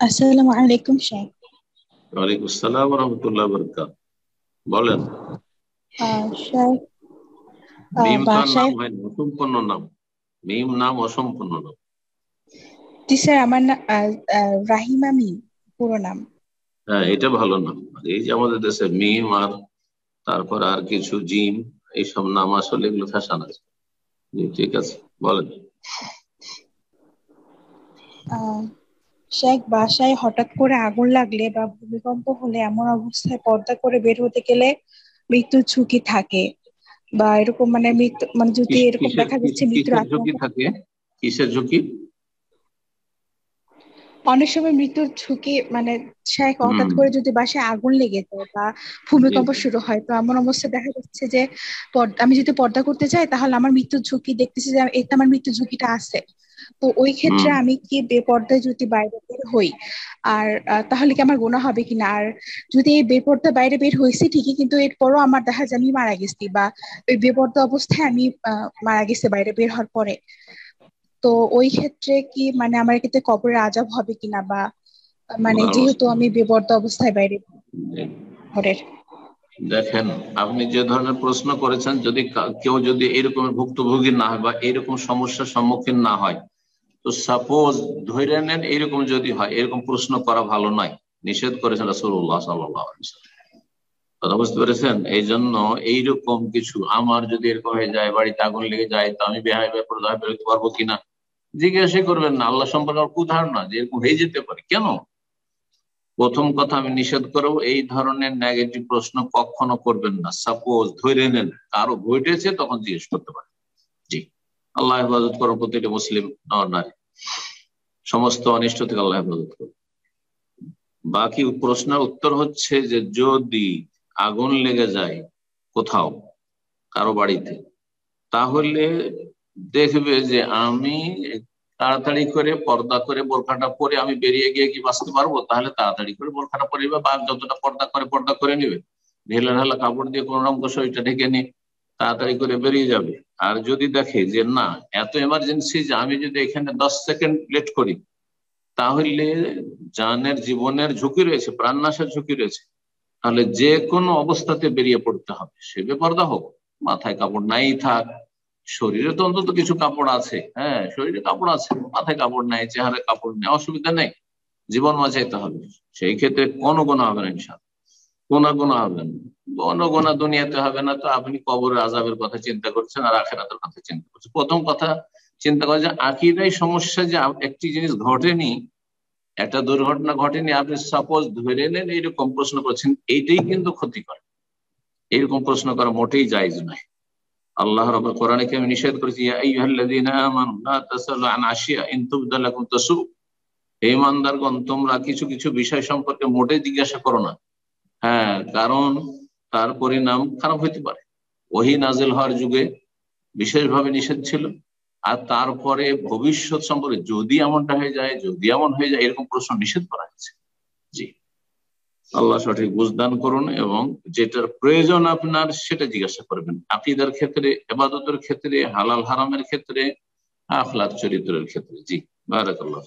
আসসালামু আলাইকুম শেখ। ওয়ালাইকুম আসসালাম ওয়া রাহমাতুল্লাহি ওয়া বারাকাতুহু। বলেন। শেখ, মিম তো আর নাম বাসায়। হয় না, অসম্পূর্ণ নাম। মিম নাম অসম্পূর্ণ নাম। জি স্যার, আমার নাম রাহিমা মিম, পুরো নাম। হ্যাঁ, এটা ভালো নাম। আর এই যে আমাদের দেশে মিম আর তারপর আর কিছু জিম, এইসব নাম আসলে এগুলো ফ্যাশন আছে। জি, ঠিক আছে, বলেন। আহ, শেখ, বাসায় হঠাৎ করে আগুন লাগলে বা ভূমিকম্প হলে এমন অবস্থায় পর্দা করে বের হতে গেলে মৃত্যুর ঝুঁকি থাকে, বা এরকম মানে মৃত্যু মানে যদি এরকম কিসের দেখা যাচ্ছে মৃত্যুর কিসের ঝুঁকি আশঙ্কা। থাকে? কিসের ঝুঁকি? অনেক সময় মৃত্যুর ঝুঁকি মানে শেখ, হঠাৎ হুম। করে যদি বাসায় আগুন লেগে যায় বা জি, ভূমিকম্প জি। শুরু হয়, তো এমন অবস্থায় দেখা যাচ্ছে যে আমি যদি পর্দা করতে চাই তাহলে আমার মৃত্যুর ঝুঁকি দেখতেছি যে এতে আমার মৃত্যুর ঝুঁকিটা আছে। তো ওই ক্ষেত্রে হুম। আমি কি বেপর্দায় যদি বাইরে বের হই, আর তাহলে কি আমার গুনাহ হবে কিনা? আর যদি এই বেপর্দা বাইরে বের হয়েছি ঠিকই, কিন্তু এরপরও আমার দেখা যায় আমি মারা গেছি, বা ওই বেপর্দা অবস্থায় আমি মারা গেছি বাইরে বের হওয়ার পরে, তো ওই ক্ষেত্রে কি মানে আমার ক্ষেত্রে কবরের আযাব হবে কিনা, বা মানে আল্লাহর যেহেতু ওয়াস্তে। আমি বেপর্দা অবস্থায় বাইরে জি। ঘরের। দেখেন, আপনি যে ধরনের প্রশ্ন করেছেন, যদি কেউ যদি এরকম ভুক্তভোগী না হয় বা এরকম সমস্যার সম্মুখীন না হয়, তো সাপোজ ধরে নেন এরকম যদি হয়, এরকম প্রশ্ন করা ভালো নয়। নিষেধ করেছেন রাসূলুল্লাহ সাল্লাল্লাহু আলাইহি ওয়াসাল্লাম। কথা বুঝতে পেরেছেন? এই জন্য এইরকম কিছু আমার যদি এরকম হয়ে যায়, বাড়িতে আগুন লেগে যায়, তো আমি বেপরদা হয়ে বেরোতে পারবো কিনা জিজ্ঞাসা করবেন না। আল্লাহ সম্পর্কে আমার কুধারণা যে এরকম হয়ে যেতে পারে, কেন? প্রথম কথা আমি নিষেধ করবো, এই ধরনের নেগেটিভ প্রশ্ন কখনো করবেন না। সাপোজ ধরে নেন কারো ঘটেছে, তখন জিজ্ঞেস করতে পারেন। জি। আল্লাহ হেফাজত করো প্রতিটি মুসলিম নর নারী, সমস্ত অনিষ্ট থেকে আল্লাহ হেফাজত করো। বাকি প্রশ্নের উত্তর হচ্ছে যে যদি আগুন লেগে যায় কোথাও, কারো বাড়িতে, তাহলে দেখবে যে আমি তাড়াতাড়ি করে পর্দা করে বোরখাটা পরে আমি বেরিয়ে গিয়ে কি বাঁচতে পারবো, তাহলে তাড়াতাড়ি করে বোরখাটা পরে নিবে, বা যতটা পর্দা করে নিবে, ঢেলা ঢালা কাপড় দিয়ে কোন রকম শরীরটা ঢেকে নিয়ে তাড়াতাড়ি করে বেরিয়ে যাবে। আর যদি দেখে যে না, এত এমার্জেন্সি যে আমি যদি এখানে 10 সেকেন্ড লেট করি তাহলে জানের জীবনের ঝুঁকি রয়েছে, প্রাণনাশের ঝুঁকি রয়েছে, তাহলে যে কোনো অবস্থাতে বেরিয়ে পড়তে হবে। সে বেপরদা হোক, মাথায় কাপড় নাই থাক, শরীরে তো অন্তত কিছু কাপড় আছে, হ্যাঁ শরীরে কাপড় আছে, মাথায় কাপড় নাই, চেহারায় কাপড় নেই, অসুবিধা নেই, জীবন বাঁচাইতে হবে। সেই ক্ষেত্রে কোনো গোনা হবে না, ইনশাআল্লাহ কোনো গোনা হবে না। কোনো গোনা দুনিয়াতে হবে না, তো আপনি কবরের আযাবের কথা চিন্তা করছেন আর আখিরাতের কথা চিন্তা করছেন। প্রথম কথা চিন্তা করা যে আকীদায় সমস্যা, যে একটি জিনিস ঘটেনি, একটা দুর্ঘটনা ঘটেনি, আপনি সাপোজ ধরে নেন এইরকম প্রশ্ন করছেন, এইটাই কিন্তু ক্ষতিকর। এরকম প্রশ্ন করা মোটেই জায়েজ নয়। আল্লাহ রাব্বুল কোরআনে কারীমে নিষেধ করেছে, ইয়া আইয়ুহাল্লাযীনা আমানু লা তাসআলু আন আশিয়া ইন তুবদা লাকুম তাসু। হে ঈমানদারগণ, তোমরা কিছু কিছু বিষয় সম্পর্কে মোটেই জিজ্ঞাসা করো না। হ্যাঁ, কারণ তার পরিণাম খারাপ হইতে পারে। ওহী নাযিল হওয়ার যুগে বিশেষভাবে নিষেধ ছিল। আর তারপরে ভবিষ্যৎ সম্পর্কে যদি এমনটা হয়ে যায়, যদি এমন হয়ে যায়, এরকম প্রশ্ন নিষেধ করা হয়েছে। জি। আল্লাহ সঠিক বুঝদান করুন, এবং যেটার প্রয়োজন আপনার সেটা জিজ্ঞাসা করবেন, আকীদার ক্ষেত্রে, ইবাদতের ক্ষেত্রে, হালাল হারামের ক্ষেত্রে, আখলাক চরিত্রের ক্ষেত্রে। জি, বারাকাল্লাহ।